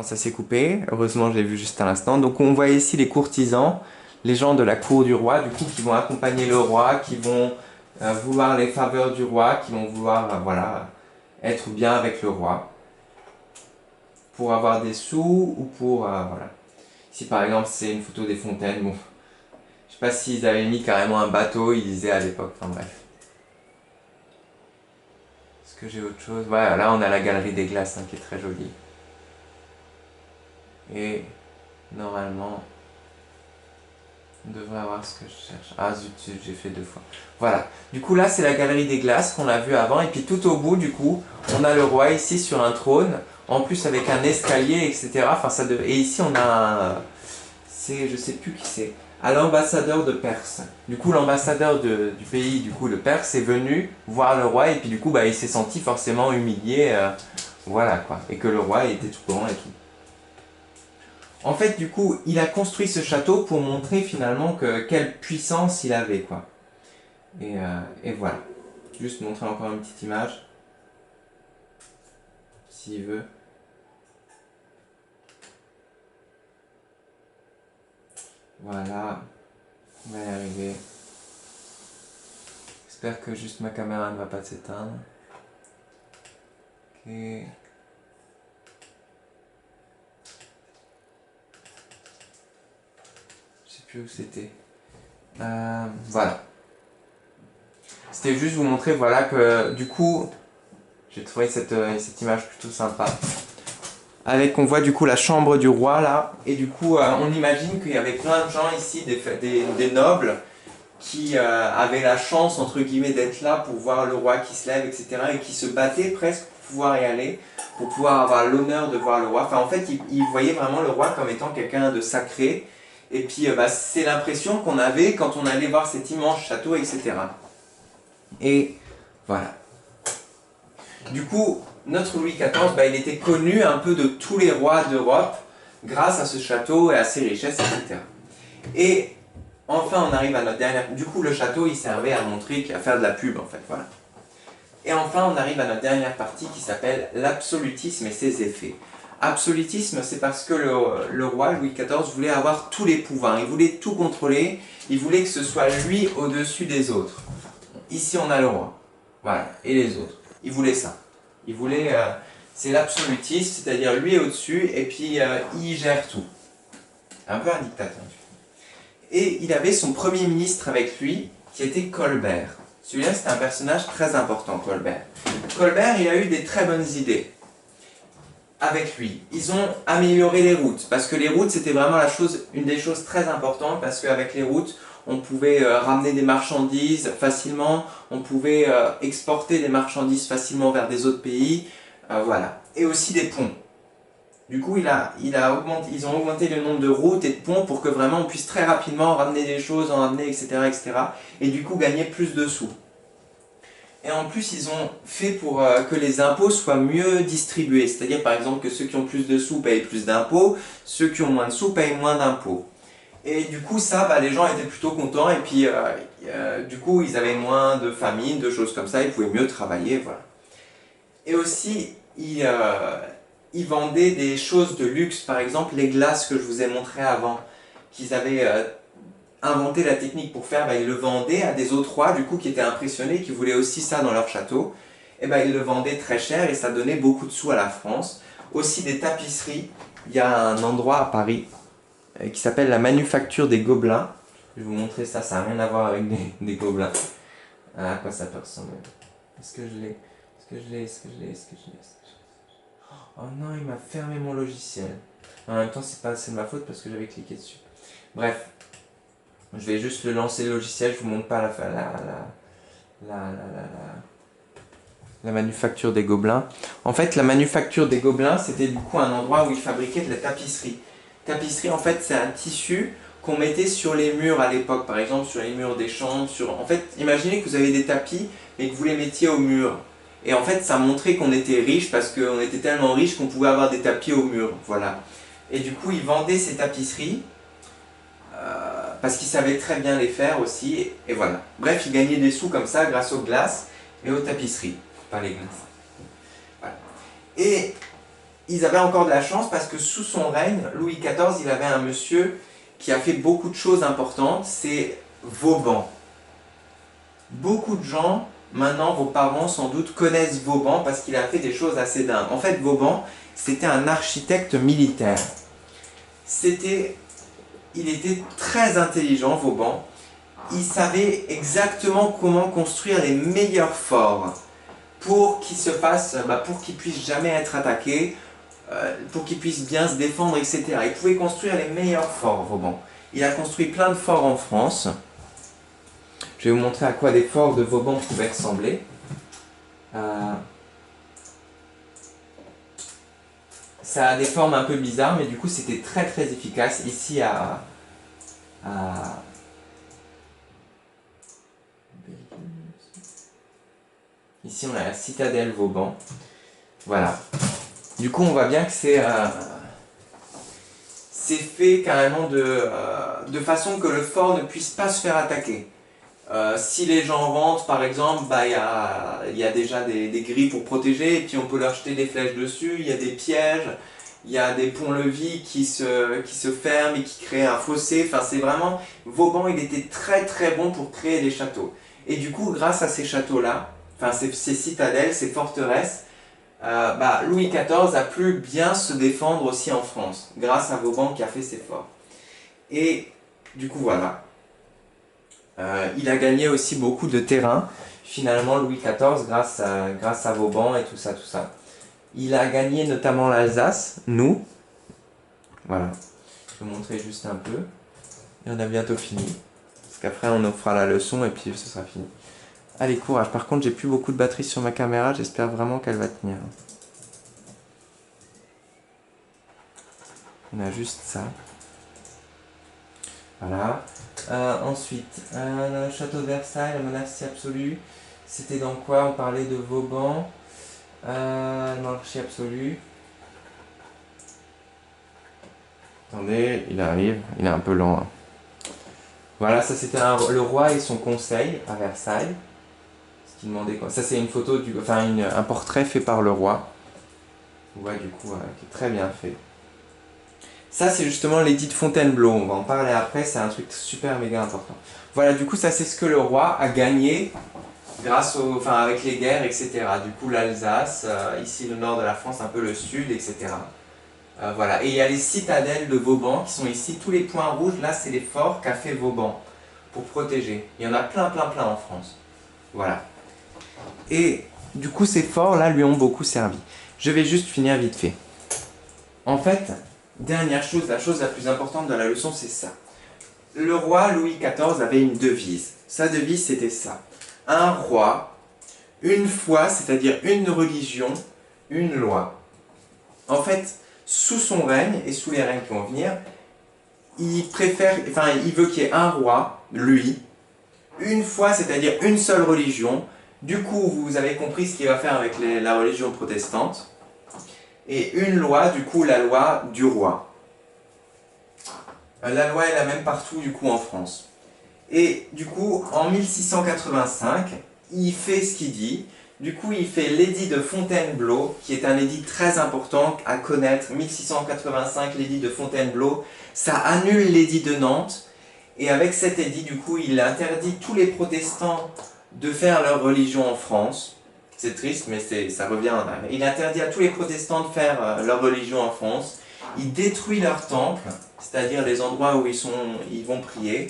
Ça s'est coupé, heureusement je l'ai vu juste à l'instant. Donc on voit ici les courtisans, les gens de la cour du roi, du coup qui vont accompagner le roi, qui vont vouloir les faveurs du roi, qui vont vouloir voilà, être bien avec le roi, pour avoir des sous ou pour... voilà. Si par exemple c'est une photo des fontaines, bon, je sais pas s'ils avaient mis carrément un bateau, ils disaient à l'époque, enfin bref. Est-ce que j'ai autre chose? Voilà, là on a la galerie des glaces qui est très jolie. Et normalement... on devrait avoir ce que je cherche. Ah zut, j'ai fait deux fois. Voilà. Du coup là c'est la galerie des glaces qu'on a vu avant. Et puis tout au bout du coup on a le roi ici sur un trône. En plus avec un escalier etc. Enfin, et ici on a un... je sais plus qui c'est. À l'ambassadeur de Perse. Du coup l'ambassadeur du pays du coup de Perse est venu voir le roi. Et puis du coup bah, il s'est senti forcément humilié. Voilà quoi. Et que le roi était tout grand et tout. En fait, du coup, il a construit ce château pour montrer finalement quelle puissance il avait, quoi. Et voilà. Juste montrer encore une petite image, s'il veut. Voilà. On va y arriver. J'espère que juste ma caméra ne va pas s'éteindre. Ok. Je sais plus où c'était. Voilà. C'était juste vous montrer, voilà, que du coup, j'ai trouvé cette image plutôt sympa. Avec, on voit du coup la chambre du roi là, et du coup on imagine qu'il y avait plein de gens ici, des nobles, qui avaient la chance entre guillemets d'être là pour voir le roi qui se lève, etc. et qui se battaient presque pour pouvoir y aller, pour pouvoir avoir l'honneur de voir le roi. Enfin en fait ils voyaient vraiment le roi comme étant quelqu'un de sacré, et puis c'est l'impression qu'on avait quand on allait voir cet immense château, etc. Et voilà. Du coup, notre Louis XIV, il était connu un peu de tous les rois d'Europe grâce à ce château et à ses richesses, etc. Et enfin, on arrive à notre dernière... Du coup, le château, il servait à montrer, à faire de la pub, en fait, voilà. Et enfin, on arrive à notre dernière partie qui s'appelle l'absolutisme et ses effets. Absolutisme, c'est parce que le roi, Louis XIV, voulait avoir tous les pouvoirs, il voulait tout contrôler, il voulait que ce soit lui au-dessus des autres. Ici, on a le roi, voilà, et les autres. Il voulait ça. Il voulait... c'est l'absolutisme, c'est-à-dire lui est au-dessus, et puis il gère tout. Un peu un dictateur. Et il avait son premier ministre avec lui, qui était Colbert. Celui-là, c'était un personnage très important, Colbert. Colbert, il a eu des très bonnes idées avec lui. Ils ont amélioré les routes, parce que les routes, c'était vraiment une des choses très importantes, parce qu'avec les routes, on pouvait ramener des marchandises facilement, on pouvait exporter des marchandises facilement vers des autres pays, voilà. Et aussi des ponts. Du coup, ils ont augmenté le nombre de routes et de ponts pour que vraiment on puisse très rapidement ramener des choses, en ramener, etc., etc. Et du coup, gagner plus de sous. Et en plus, ils ont fait pour que les impôts soient mieux distribués. C'est-à-dire, par exemple, que ceux qui ont plus de sous payent plus d'impôts, ceux qui ont moins de sous payent moins d'impôts. Et du coup, ça, les gens étaient plutôt contents. Et puis, du coup, ils avaient moins de famine, de choses comme ça. Ils pouvaient mieux travailler, voilà. Et aussi, ils vendaient des choses de luxe, par exemple les glaces que je vous ai montrées avant, qu'ils avaient inventé la technique pour faire, ils le vendaient à des autres rois, du coup, qui étaient impressionnés, qui voulaient aussi ça dans leur château. Et ils le vendaient très cher et ça donnait beaucoup de sous à la France. Aussi des tapisseries. Il y a un endroit à Paris qui s'appelle la Manufacture des Gobelins. Je vais vous montrer ça, ça n'a rien à voir avec des gobelins. Ah, à quoi ça peut ressembler? Est-ce que je l'ai? Est-ce que je l'ai? Est-ce que je l'ai? Est-ce que je l'ai? Oh non, il m'a fermé mon logiciel. En même temps, c'est de ma faute parce que j'avais cliqué dessus. Bref, je vais juste le lancer le logiciel, je vous montre pas la manufacture des Gobelins. En fait, la manufacture des Gobelins, c'était du coup un endroit où ils fabriquaient de la tapisserie. Tapisserie, en fait, c'est un tissu qu'on mettait sur les murs à l'époque, par exemple sur les murs des chambres. En fait, imaginez que vous avez des tapis, mais que vous les mettiez au mur. Et en fait, ça montrait qu'on était riche parce qu'on était tellement riche qu'on pouvait avoir des tapis au mur. Voilà. Et du coup, ils vendaient ces tapisseries parce qu'ils savaient très bien les faire aussi. Et voilà. Bref, ils gagnaient des sous comme ça grâce aux glaces et aux tapisseries. Pas les glaces. Voilà. Et ils avaient encore de la chance parce que sous son règne, Louis XIV, il avait un monsieur qui a fait beaucoup de choses importantes, c'est Vauban. Beaucoup de gens, maintenant vos parents sans doute connaissent Vauban parce qu'il a fait des choses assez dingues. En fait, Vauban, c'était un architecte militaire. Il était très intelligent, Vauban. Il savait exactement comment construire les meilleurs forts pour pour qu'ils puissent jamais être attaqués, pour qu'ils puissent bien se défendre, etc. Il pouvait construire les meilleurs forts, Vauban. Il a construit plein de forts en France. Je vais vous montrer à quoi des forts de Vauban pouvaient ressembler. Ça a des formes un peu bizarres, mais du coup c'était très très efficace. Ici on a la citadelle Vauban. Voilà. Du coup on voit bien que c'est fait carrément de façon que le fort ne puisse pas se faire attaquer. Si les gens rentrent par exemple, il y a déjà des grilles pour protéger et puis on peut leur jeter des flèches dessus, il y a des pièges, il y a des ponts-levis qui se ferment et qui créent un fossé. Enfin c'est vraiment, Vauban il était très très bon pour créer des châteaux. Et du coup grâce à ces châteaux-là, enfin ces citadelles, ces forteresses, Louis XIV a pu bien se défendre aussi en France, grâce à Vauban qui a fait ses forts. Et du coup voilà. Il a gagné aussi beaucoup de terrain, finalement Louis XIV, grâce à Vauban et tout ça, tout ça. Il a gagné notamment l'Alsace, nous. Voilà, je vais vous montrer juste un peu. Et on a bientôt fini. Parce qu'après on nous fera la leçon et puis ce sera fini. Allez, courage. Par contre, j'ai plus beaucoup de batterie sur ma caméra, j'espère vraiment qu'elle va tenir. On a juste ça. Voilà. Ensuite, le château de Versailles, la monarchie absolue. C'était dans quoi? On parlait de Vauban. Monarchie absolue. Attendez, il arrive. Il est un peu lent. Hein. Voilà, ça c'était le roi et son conseil à Versailles. Ce qui demandait quoi? Ça c'est une photo, un portrait fait par le roi. On voit du coup qui est très bien fait. Ça, c'est justement l'édit de Fontainebleau. On va en parler après, c'est un truc super méga important. Voilà, du coup, ça, c'est ce que le roi a gagné avec les guerres, etc. Du coup, l'Alsace, ici le nord de la France, un peu le sud, etc. Voilà. Et il y a les citadelles de Vauban qui sont ici. Tous les points rouges, là, c'est les forts qu'a fait Vauban pour protéger. Il y en a plein, plein, plein en France. Voilà. Et du coup, ces forts-là lui ont beaucoup servi. Je vais juste finir vite fait. En fait, dernière chose, la chose la plus importante de la leçon, c'est ça. Le roi Louis XIV avait une devise. Sa devise, c'était ça. Un roi, une foi, c'est-à-dire une religion, une loi. En fait, sous son règne et sous les règnes qui vont venir, il veut qu'il y ait un roi, lui, une foi, c'est-à-dire une seule religion. Du coup, vous avez compris ce qu'il va faire avec la religion protestante. Et une loi, du coup, la loi du roi. La loi est la même partout, du coup, en France. Et du coup, en 1685, il fait ce qu'il dit. Du coup, il fait l'édit de Fontainebleau, qui est un édit très important à connaître. 1685, l'édit de Fontainebleau, ça annule l'édit de Nantes. Et avec cet édit, du coup, il interdit tous les protestants de faire leur religion en France. C'est triste, mais ça revient. Il interdit à tous les protestants de faire leur religion en France. Il détruit leurs temples, c'est-à-dire les endroits où ils vont prier.